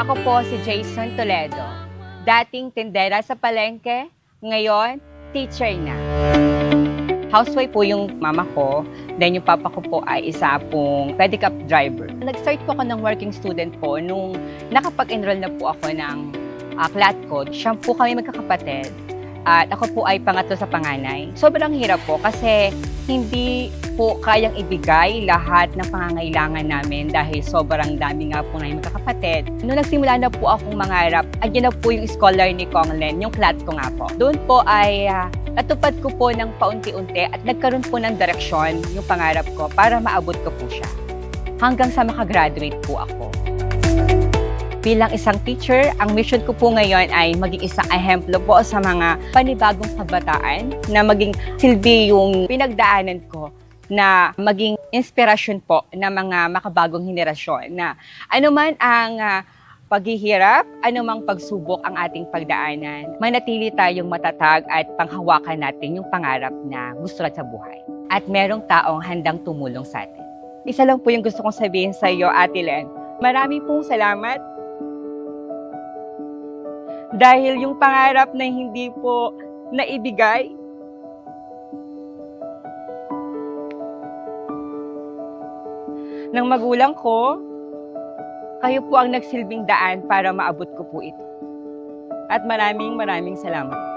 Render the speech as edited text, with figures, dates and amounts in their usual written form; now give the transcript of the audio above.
Ako po si Jason Toledo. Dating tindera sa palengke, ngayon, teacher na. Housewife po yung mama ko, then yung papa ko po ay isa pong pedicab driver. Nag-start po ako ng working student po nung nakapag-enroll na po ako ng CLAT code. Siya po kami magkakapatid at ako po ay pangatlo sa panganay. Sobrang hirap po kasi hindi po kayang ibigay lahat ng pangangailangan namin dahil sobrang dami nga po namin magkakapatid. Noong nagsimula na po akong mangarap, andyan na po yung scholar ni Kong Len, yung CLAT ko nga po. Doon po ay natupad ko po ng paunti-unti at nagkaroon po ng direksyon yung pangarap ko para maabot ko po siya. Hanggang sa makagraduate po ako. Bilang isang teacher, ang mission ko po ngayon ay maging isang ehemplo po sa mga panibagong kabataan na maging silbi yung pinagdaanan ko na maging inspirasyon po ng mga makabagong henerasyon na anuman ang paghihirap, anumang pagsubok ang ating pagdaanan, manatili tayong matatag at panghawakan natin yung pangarap na gusto natin sa buhay. At merong taong handang tumulong sa atin. Isa lang po yung gusto kong sabihin sa iyo, Ate Len. Marami pong salamat. Dahil yung pangarap na hindi po naibigay, ng magulang ko, kayo po ang nagsilbing daan para maabot ko po ito. At maraming salamat.